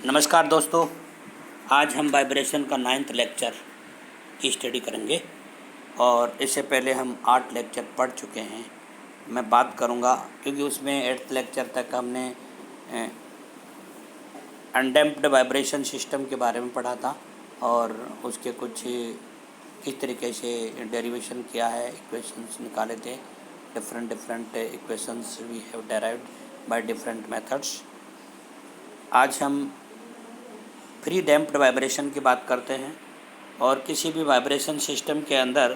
नमस्कार दोस्तों, आज हम वाइब्रेशन का 9th लेक्चर की स्टडी करेंगे और इससे पहले हम 8 लेक्चर पढ़ चुके हैं। मैं बात करूंगा क्योंकि उसमें 8th लेक्चर तक हमने अनडैम्प्ड वाइब्रेशन सिस्टम के बारे में पढ़ा था और उसके कुछ किस तरीके से डेरिवेशन किया है, इक्वेशंस निकाले थे। Different equations we have derived by different methods. आज हम फ्री डैम्प्ड वाइब्रेशन की बात करते हैं और किसी भी वाइब्रेशन सिस्टम के अंदर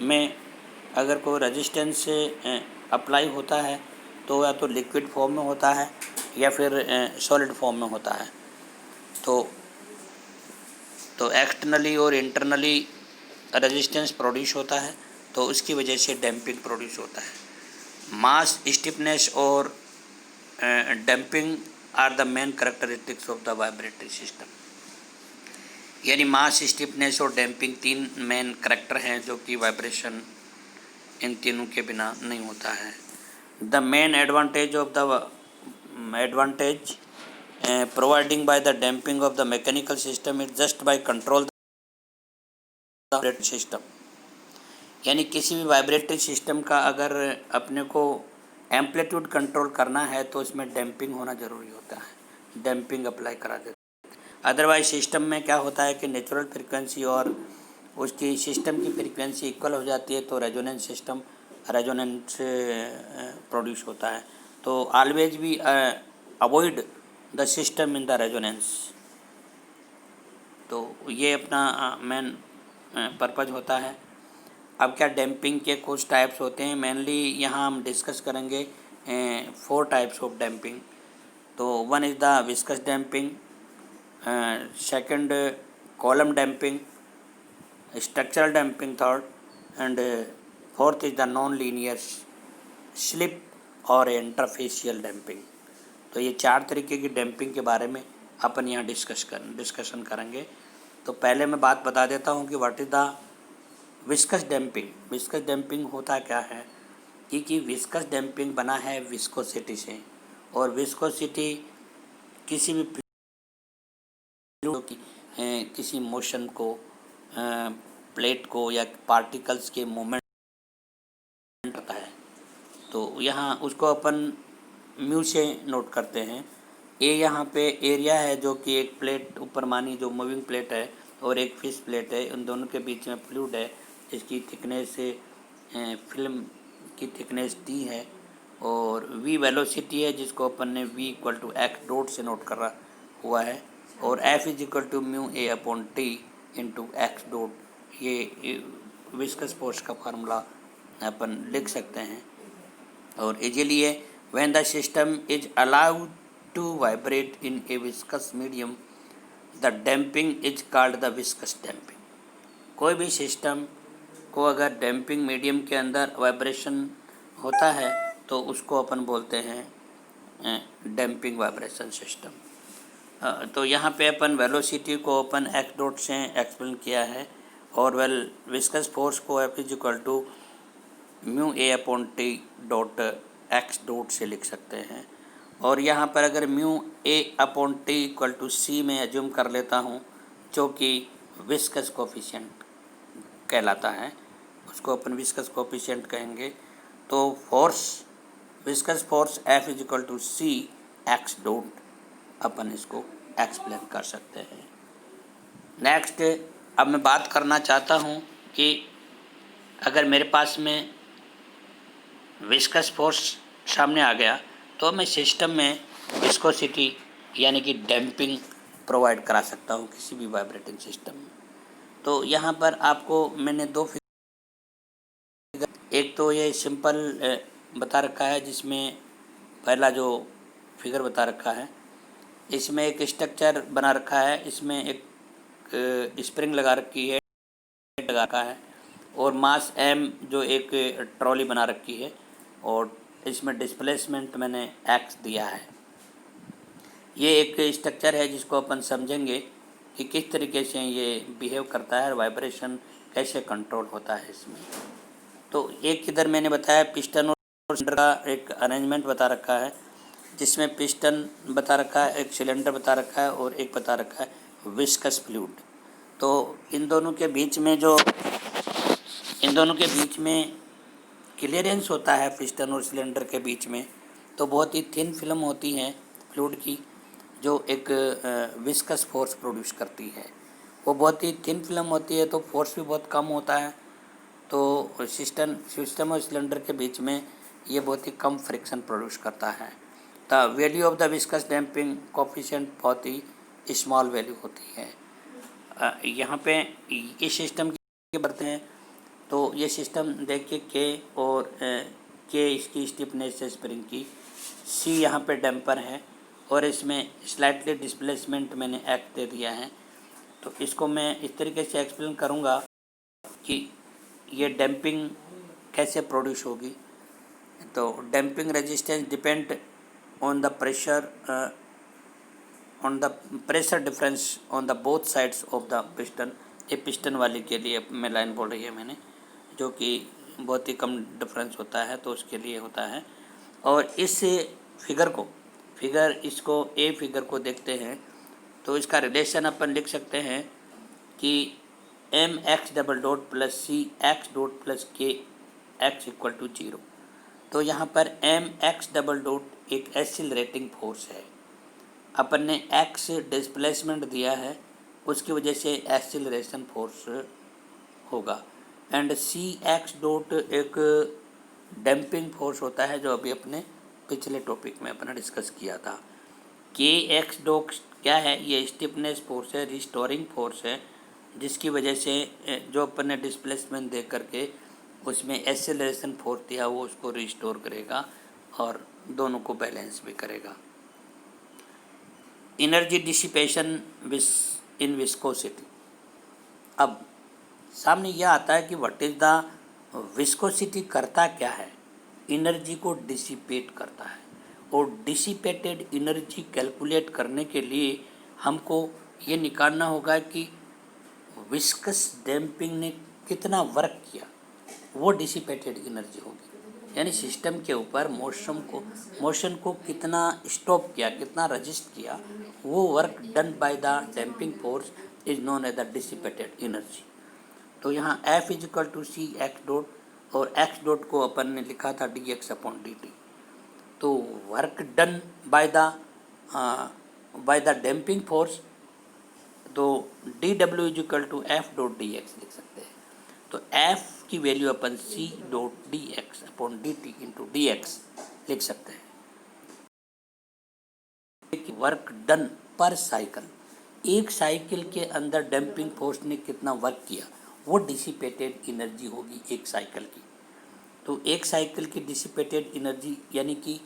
में अगर कोई रेजिस्टेंस अप्लाई होता है तो या तो लिक्विड फॉर्म में होता है या फिर सॉलिड फॉर्म में होता है। तो एक्सटर्नली और इंटरनली रेजिस्टेंस प्रोड्यूस होता है, तो उसकी वजह से डैम्पिंग प्रोड्यूस होता है। मास, स्टिफनेस और damping are the main characteristics of the vibratory system. यानी मास, स्टिफनेस और डैम्पिंग 3 मेन कैरेक्टर हैं जो कि वाइब्रेशन इन तीनों के बिना नहीं होता है। The main advantage providing bye the damping off the mechanical system is just by control the vibratory system. यानी किसी भी वाइब्रेटरी सिस्टम का अगर अपने को एम्पलीट्यूड कंट्रोल करना है तो इसमें डैम्पिंग होना ज़रूरी होता है, डैम्पिंग अप्लाई करा देते हैं। अदरवाइज सिस्टम में क्या होता है कि नेचुरल फ्रीक्वेंसी और उसकी सिस्टम की फ्रीक्वेंसी इक्वल हो जाती है तो रेजोनेंस प्रोड्यूस होता है। तो always we avoid the system in the resonance. तो ये अपना मेन पर्पज़ होता है। अब क्या डैम्पिंग के कुछ टाइप्स होते हैं, मेनली यहाँ हम डिस्कस करेंगे 4 टाइप्स ऑफ डैम्पिंग। तो one is the viscous damping, second column damping, structural damping third, and fourth is the non linear slip और इंटरफेशियल डैम्पिंग। तो ये 4 तरीके की डैम्पिंग के बारे में अपन यहाँ डिस्कशन करेंगे। तो पहले मैं बात बता देता हूँ कि what is the viscous damping. Viscous damping होता क्या है कि विस्कस डैम्पिंग बना है विस्कोसिटी से, और विस्कोसिटी किसी भी किसी मोशन को, प्लेट को या पार्टिकल्स के मूवमेंट करता है। तो यहाँ उसको अपन म्यू से नोट करते हैं। ए यहाँ पे एरिया है जो कि एक प्लेट ऊपर मानी जो मूविंग प्लेट है और एक फिश प्लेट है, उन दोनों के बीच में फ्लूइड है जिसकी थिकनेस फिल्म की थिकनेस टी है, और वी वेलोसिटी है जिसको अपन ने v equal to x dot से नोट करा हुआ है, और f is equal to mu A upon T into x dot. ये विस्कस फोर्स का फार्मूला अपन लिख सकते हैं। और इजीली है when the system is allowed to vibrate in a viscous medium the damping is called the viscous damping. कोई भी सिस्टम को अगर डैम्पिंग मीडियम के अंदर वाइब्रेशन होता है तो उसको अपन बोलते हैं डैम्पिंग वाइब्रेशन सिस्टम। तो यहाँ पे अपन वेलोसिटी को अपन एक्स डॉट से एक्सप्लेन किया है, और विस्कस फोर्स को F is equal to mu A upon T dot X dot से लिख सकते हैं। और यहाँ पर अगर mu A upon T equal to C में एज्यूम कर लेता हूँ जो कि विस्कस कोफिशिएंट कहलाता है, उसको अपन विस्कस कोफिशिएंट कहेंगे। तो viscous force F is equal to C X dot अपन इसको एक्सप्लेन कर सकते हैं। नेक्स्ट, अब मैं बात करना चाहता हूँ कि अगर मेरे पास में विस्कस फोर्स सामने आ गया तो मैं सिस्टम में विस्कोसिटी यानी कि डैम्पिंग प्रोवाइड करा सकता हूँ किसी भी वाइब्रेटिंग सिस्टम में। तो यहाँ पर आपको मैंने 2 फिगर, एक तो ये सिंपल बता रखा है जिसमें पहला जो फिगर बता रखा है इसमें एक स्ट्रक्चर बना रखा है, इसमें एक स्प्रिंग लगा रखी है, लगा रखा है, और मास m जो एक ट्रॉली बना रखी है, और इसमें डिस्प्लेसमेंट मैंने x दिया है। ये एक स्ट्रक्चर है जिसको अपन समझेंगे कि किस तरीके से ये बिहेव करता है और वाइब्रेशन कैसे कंट्रोल होता है इसमें। तो एक इधर मैंने बताया पिस्टन और सिलेंडर का एक अरेंजमेंट बता रखा है। जिसमें पिस्टन बता रखा है, एक सिलेंडर बता रखा है और एक बता रखा है विस्कस फ्लूइड। तो इन दोनों के बीच में क्लियरेंस होता है पिस्टन और सिलेंडर के बीच में, तो बहुत ही थिन फिल्म होती है फ्लूइड की, जो एक विस्कस फोर्स प्रोड्यूस करती है। वो बहुत ही थिन फिल्म होती है तो फोर्स भी बहुत कम होता है, तो सिस्टम और सिलेंडर के बीच में ये बहुत ही कम फ्रिक्शन प्रोड्यूस करता है। The value of the viscous damping coefficient बहुत ही स्मॉल वैल्यू होती है। यहाँ पे इस सिस्टम की बढ़ते हैं तो ये सिस्टम देखिए के और के इसकी स्टिफनेस है स्प्रिंग की, सी यहाँ पे डैम्पर है और इसमें स्लाइटली डिस्प्लेसमेंट मैंने एक्ट दे दिया है। तो इसको मैं इस तरीके से एक्सप्लेन करूँगा कि ये डैम्पिंग कैसे प्रोड्यूस होगी। तो damping resistance depend on the pressure difference on the both sides of the piston. ये पिस्टन वाले के लिए मैं लाइन बोल रही है मैंने, जो कि बहुत ही कम डिफरेंस होता है तो उसके लिए होता है। और इस फिगर को देखते हैं तो इसका रिलेशन अपन लिख सकते हैं कि M X double dot plus C X dot plus K X equal to 0। तो यहाँ पर एम एक्स डबल डॉट एक एक्सीलरेटिंग फोर्स है, अपन ने एक्स डिस्प्लेसमेंट दिया है, उसकी वजह से एक्सीलरेशन फोर्स होगा। एंड सी एक्स डॉट एक डैम्पिंग फोर्स होता है, जो अभी अपने पिछले टॉपिक में अपने डिस्कस किया था। के एक्स डॉट क्या है, ये स्टिफनेस फोर्स है, रिस्टोरिंग फोर्स है, जिसकी वजह से जो अपन ने डिस्प्लेसमेंट दे करके उसमें एक्सेलरेशन फोर्स दिया वो उसको रिस्टोर करेगा और दोनों को बैलेंस भी करेगा। Energy dissipation in viscosity. अब सामने यह आता है कि व्हाट इज द विस्कोसिटी करता क्या है, एनर्जी को डिसिपेट करता है। और डिसिपेटेड एनर्जी कैलकुलेट करने के लिए हमको ये निकालना होगा कि विस्कस डैम्पिंग ने कितना वर्क किया, वो डिसिपेटेड एनर्जी होगी। यानी सिस्टम के ऊपर मोशन को कितना स्टॉप किया, कितना रजिस्ट किया, वो work done by the damping force is known as the dissipated energy. तो यहाँ F is equal to C X dot और एक्स डॉट को अपन ने लिखा था D X upon D T. तो work done by the damping force, तो D W is equal to F dot D X लिख सकते हैं। तो एफ की वैल्यू अपन C dot D X upon D T into D X लिख सकते हैं। वर्क डन पर साइकिल, एक साइकिल के अंदर डैम्पिंग फोर्स ने कितना वर्क किया, वो डिसिपेटेड एनर्जी होगी एक साइकिल की। तो एक साइकिल की डिसिपेटेड एनर्जी यानी कि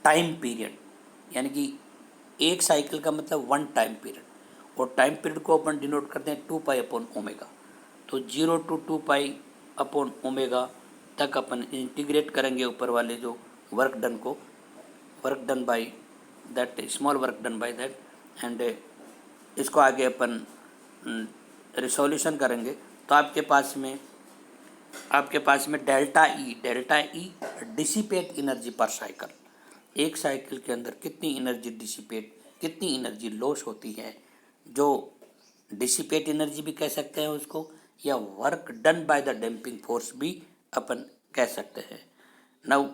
टाइम पीरियड, यानी कि एक साइकिल का मतलब 1 टाइम पीरियड, और टाइम पीरियड को अपन डिनोट करते हैं 2 पाई अपॉन ओमेगा। तो 0 to 2 पाई अपॉन ओमेगा तक अपन इंटीग्रेट करेंगे ऊपर वाले जो वर्क डन को, work done by that, small work done by that, and इसको आगे अपन रिसोल्यूशन करेंगे। तो आपके पास में डेल्टा ई डिसिपेट एनर्जी पर साइकिल, एक साइकिल के अंदर कितनी एनर्जी डिसिपेट, कितनी एनर्जी लॉस होती है, जो डिसिपेट एनर्जी भी कह सकते हैं उसको, या work done by the damping force भी अपन कह सकते हैं। नाउ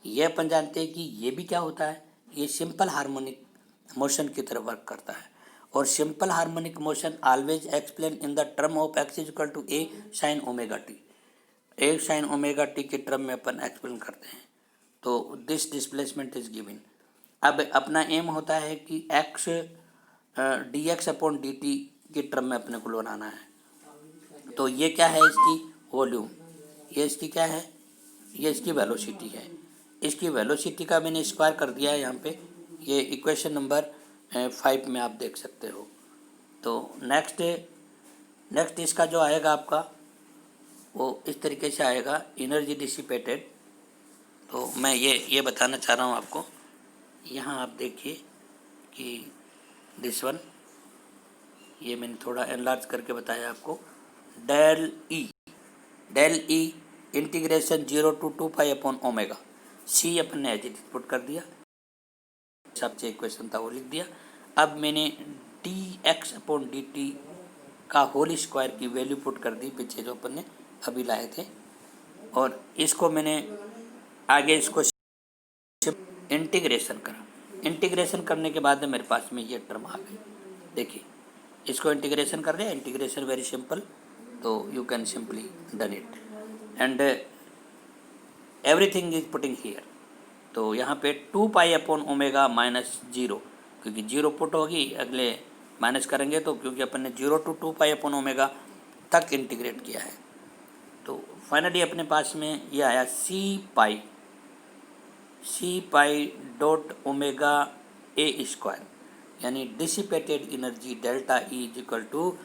ये अपन जानते हैं कि ये भी क्या होता है, ये सिंपल हार्मोनिक मोशन की तरह वर्क करता है। और simple harmonic motion always explain in the term of x is equal to A sine omega t, A sine omega t के टर्म में अपन एक्सप्लेन करते हैं। तो दिस डिस्प्लेसमेंट इज गिवन। अब अपना एम होता है कि x D X upon D T के टर्म में अपने को बनाना है। तो ये क्या है, इसकी वॉल्यूम, ये इसकी क्या है, ये इसकी वेलोसिटी है। इसकी वेलोसिटी का मैंने स्क्वायर कर दिया है यहाँ पे, ये इक्वेशन नंबर 5 में आप देख सकते हो। तो नेक्स्ट इसका जो आएगा आपका वो इस तरीके से आएगा, एनर्जी डिसिपेटेड। तो मैं ये बताना चाह रहा हूँ आपको, यहाँ आप देखिए कि दिस वन, ये मैंने थोड़ा एनलार्ज करके बताया आपको। Del E integration 0 to 2 pi upon omega, C अपन ने एज इट पुट कर दिया, हिसाब से इक्वेशन था वो लिख दिया। अब मैंने dx/dt का होल स्क्वायर की वैल्यू पुट कर दी पीछे जो अपन ने अभी लाए थे, और इसको मैंने आगे इसको इंटीग्रेशन करा। इंटीग्रेशन करने के बाद मेरे पास में ये टर्म आ गई। देखिए इसको इंटीग्रेशन कर रहे हैं, इंटीग्रेशन वेरी सिंपल, तो you can simply done it and everything is putting here. तो यहाँ पे 2π/ओमेगा -0, क्योंकि 0 पुट होगी, अगले माइनस करेंगे तो, क्योंकि अपन ने 0 to 2π/ओमेगा तक इंटीग्रेट किया है। तो फाइनली अपने पास में ये आया c π/ओमेगा a², यानी dissipated energy delta E is equal to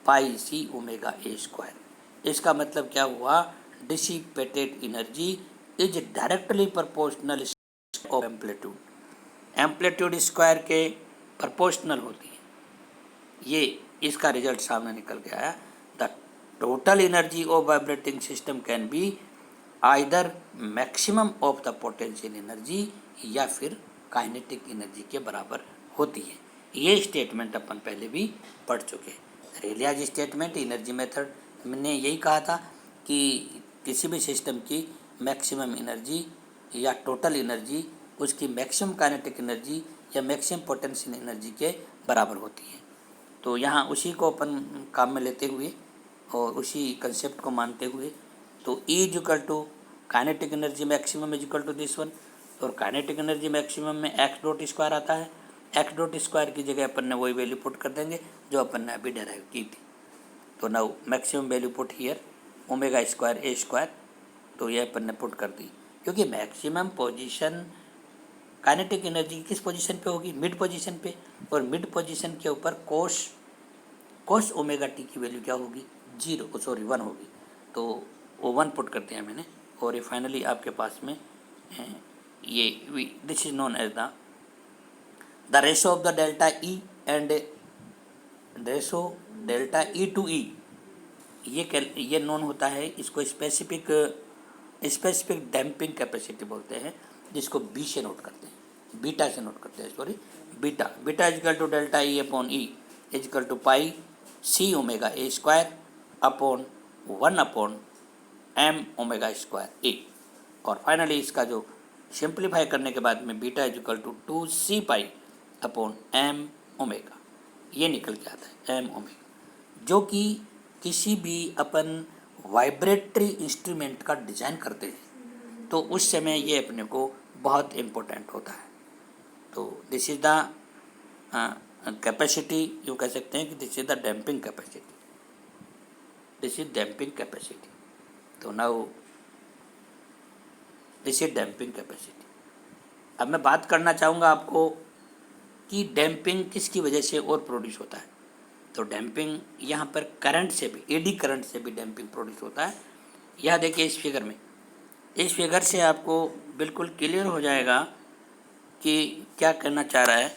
πc/ओमेगा a²। इसका मतलब क्या हुआ, dissipated energy is directly proportional of amplitude, amplitude square के प्रोपोर्शनल होती है। ये इसका रिजल्ट सामने निकल के आया। The total energy of vibrating system can be either maximum of the potential energy या फिर काइनेटिक एनर्जी के बराबर होती है। ये स्टेटमेंट अपन पहले भी पढ़ चुके हैं। रेलियाज स्टेटमेंट एनर्जी मेथड मैंने यही कहा था कि किसी भी सिस्टम की मैक्सिमम एनर्जी या टोटल एनर्जी उसकी मैक्सिमम काइनेटिक एनर्जी या मैक्सिमम पोटेंशियल एनर्जी के बराबर होती है। तो यहाँ उसी को अपन काम में लेते हुए और उसी कंसेप्ट को मानते हुए, तो E is equal to kinetic energy maximum is equal to this one, और काइनेटिक एनर्जी मैक्सिमम में x.2 आता है। x.2 की जगह अपन ने वही वैल्यू पुट कर देंगे जो अपन ने अभी डेराइव की थी। तो now maximum value put here ω²a², तो ये अपन ने पुट कर दी, क्योंकि मैक्सिमम पोजीशन काइनेटिक एनर्जी किस पोजीशन पे होगी, मिड पोजीशन पे, और मिड पोजीशन के ऊपर कोस ω_t की वैल्यू क्या होगी, 1 होगी। तो वो 1 पुट कर दिया मैंने, और ये फाइनली आपके पास में ये this is known as the ratio of the delta E and ratio delta E to E, ये नोन होता है। इसको स्पेसिफिक डैम्पिंग कैपेसिटी बोलते हैं, जिसको B से नोट करते हैं, बीटा से नोट करते हैं, sorry beta is equal to delta E/E is equal to πc/ω² upon 1/m⍵²a। और फाइनली इसका जो सिंप्लीफाई करने के बाद में beta is equal to 2c π/m⍵, ये निकल के आता है m⍵, जो कि किसी भी अपन वाइब्रेटरी इंस्ट्रूमेंट का डिज़ाइन करते हैं तो उस समय ये अपने को बहुत इम्पोर्टेंट होता है। तो दिस इज द कैपेसिटी, यूँ कह सकते हैं कि this is the damping capacity, this is damping capacity. तो now this is damping capacity. अब मैं बात करना चाहूँगा आपको कि डैम्पिंग किसकी वजह से और प्रोड्यूस होता है। तो डैम्पिंग यहाँ पर करंट से भी, एडी करंट से भी डैम्पिंग प्रोड्यूस होता है। यह देखिए इस फिगर में, इस फिगर से आपको बिल्कुल क्लियर हो जाएगा कि क्या करना चाह रहा है।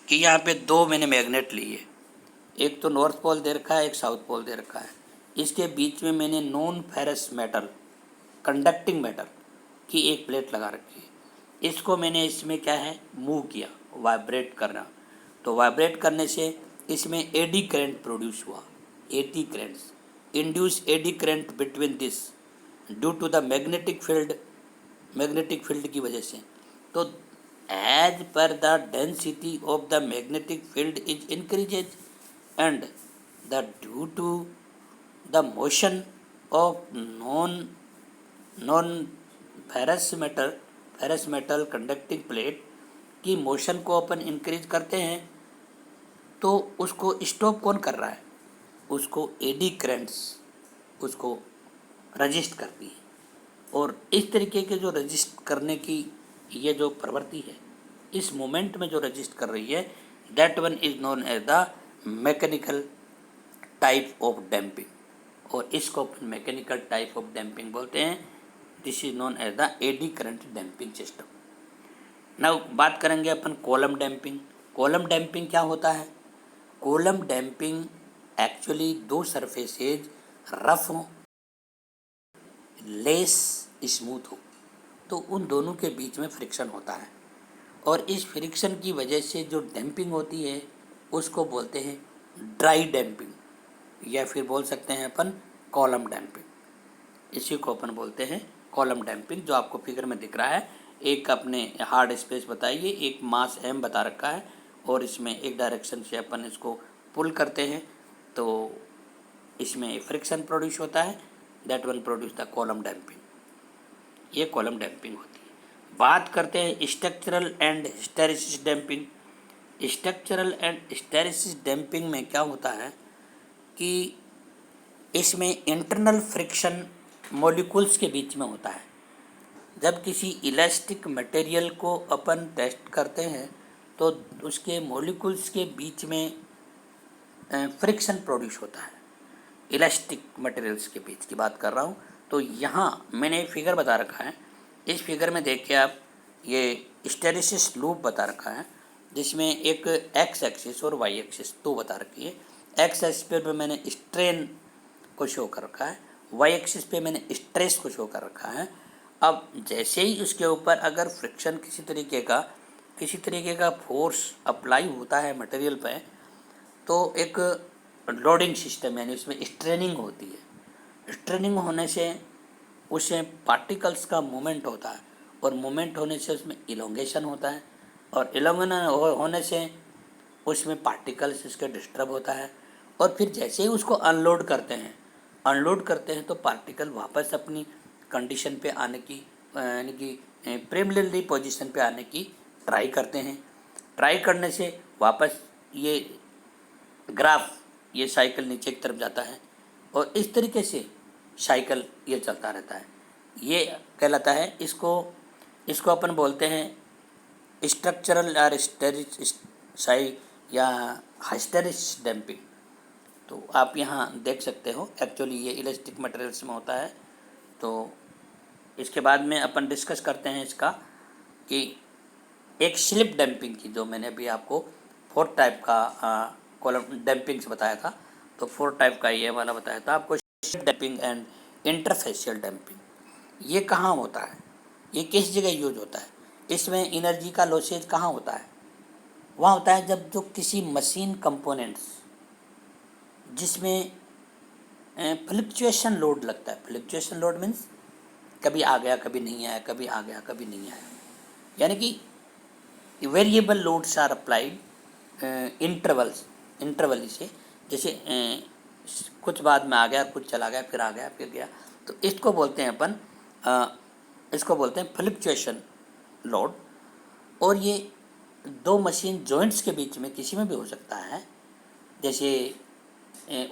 कि यहाँ पे 2 मैंने मैग्नेट लिए, एक तो नॉर्थ पोल दे रखा है, एक साउथ पोल दे रखा है। इसके बीच में मैंने non ferrous metal, conducting metal की एक प्लेट लगा रखी है। इसको मैंने इसमें क्या है मूव किया, वाइब्रेट करना। तो वाइब्रेट करने से इसमें एडी करंट प्रोड्यूस हुआ, eddy currents induce eddy current between this due to the magnetic field की वजह से। तो as per the density of the magnetic field is increases and the due to the motion of non ferrous metal conducting plate की motion को अपन increase करते हैं, तो उसको स्टॉप कौन कर रहा है, उसको एडी करंट्स उसको रजिस्ट करती है। और इस तरीके के जो रजिस्ट करने की ये जो प्रवृत्ति है, इस मोमेंट में जो रजिस्ट कर रही है, that one is known as the mechanical type of damping, और इसको अपन मैकेनिकल टाइप ऑफ डैम्पिंग बोलते हैं। This is known as the eddy current damping system. Now बात करेंगे अपन कॉलम डैम्पिंग। कॉलम डैम्पिंग क्या होता है? Column damping actually 2 surfaces rough हो, लेस स्मूथ हो, तो उन दोनों के बीच में फ्रिक्शन होता है। और इस फ्रिक्शन की वजह से जो डैम्पिंग होती है उसको बोलते हैं ड्राई डैम्पिंग, या फिर बोल सकते हैं अपन कॉलम डैम्पिंग। इसी को अपन बोलते हैं कॉलम डैम्पिंग। जो आपको फिगर में दिख रहा है, एक अपने हार्ड स्पेस बताइए, एक मास एम बता रखा है, और इसमें एक डायरेक्शन से अपन इसको पुल करते हैं तो इसमें फ्रिक्शन प्रोड्यूस होता है, that will produce the column damping. ये कॉलम डैम्पिंग होती है। बात करते हैं structural and hysteresis damping. Structural and hysteresis damping में क्या होता है कि इसमें इंटरनल फ्रिक्शन मॉलिक्यूल्स के बीच में होता है। जब किसी इलास्टिक मटेरियल को अपन टेस्ट करते हैं तो उसके मॉलिक्यूल्स के बीच में फ्रिक्शन प्रोड्यूस होता है। इलास्टिक मटेरियल्स के बीच की बात कर रहा हूँ। तो यहाँ मैंने एक फिगर बता रखा है। इस फिगर में देखिए आप, ये हिस्टैरिसीस लूप बता रखा है जिसमें एक एक्स एक्सिस और वाई एक्सिस दो बता रखी है। एक्स एक्सिस पे मैंने स्ट्रेन को शो कर रखा है, वाई एक्सिस पे मैंने स्ट्रेस को शो कर रखा है। अब जैसे ही उसके ऊपर अगर फ्रिक्शन किसी तरीके का फोर्स अप्लाई होता है मटेरियल पे, तो एक लोडिंग सिस्टम यानी उसमें स्ट्रेनिंग होती है। स्ट्रेनिंग होने से उसमें पार्टिकल्स का मूवमेंट होता है, और मूवमेंट होने से उसमें इलोंगेशन होता है, और इलोंगेशन होने से उसमें पार्टिकल्स इसके डिस्टर्ब होता है। और फिर जैसे ही उसको अनलोड करते हैं तो पार्टिकल वापस अपनी कंडीशन पे आने की, यानी कि प्रिलिमिनरी पोजीशन पे आने की ट्राई करते हैं। ट्राई करने से वापस ये ग्राफ, ये साइकिल नीचे की तरफ जाता है, और इस तरीके से साइकिल ये चलता रहता है। ये कहलाता है, इसको अपन बोलते हैं स्ट्रक्चरल या हिस्टैरिसीस डैम्पिंग। तो आप यहाँ देख सकते हो, एक्चुअली ये इलास्टिक मटेरियल्स में होता है। तो इसके बाद में अपन डिस्कस करते हैं इसका कि एक स्लिप डैम्पिंग की, जो मैंने अभी आपको 4 टाइप का कॉलम डैम्पिंग्स बताया था, तो 4 टाइप का ये वाला बताया था आपको, slip damping and interfacial damping. ये कहाँ होता है, ये किस जगह यूज होता है, इसमें एनर्जी का लॉसेज कहाँ होता है? वहाँ होता है जब जो किसी मशीन कंपोनेंट्स जिसमें फ्लक्चुएशन लोड लगता है। फ्लक्चुएशन लोड मीन्स कभी आ गया कभी नहीं आया, कभी आ गया कभी नहीं आया, यानी कि वेरिएबल लोड्स आर अप्लाइड इंटरवली से, जैसे कुछ बाद में आ गया, कुछ चला गया, फिर आ गया, फिर गया। तो इसको बोलते हैं अपन इसको बोलते हैं फ्लक्चुएशन लोड। और ये दो मशीन जॉइंट्स के बीच में किसी में भी हो सकता है, जैसे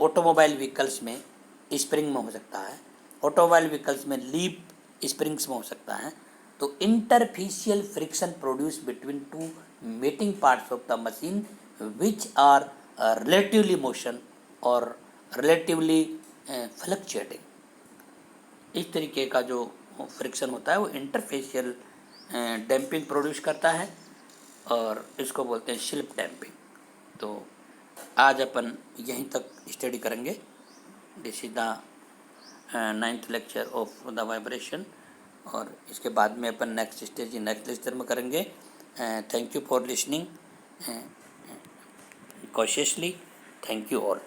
ऑटोमोबाइल व्हीकल्स में स्प्रिंग में हो सकता है, ऑटोमोबाइल व्हीकल्स में लीप स्प्रिंग्स में हो सकता है। तो interfacial friction produce between two meeting parts of the machine which are relatively motion और रिलेटिवली फ्लक्चुएटिंग। इस तरीके का जो फ्रिक्शन होता है वो इंटरफेशियल डैम्पिंग प्रोड्यूस करता है, और इसको बोलते हैं स्लिप डैम्पिंग। तो आज अपन यहीं तक स्टडी करेंगे। This is the 9th lecture of the vibration, और इसके बाद में अपन नेक्स्ट स्टेज नेक्स्ट लेक्चर में करेंगे। Thank you for listening cautiously. Thank you all.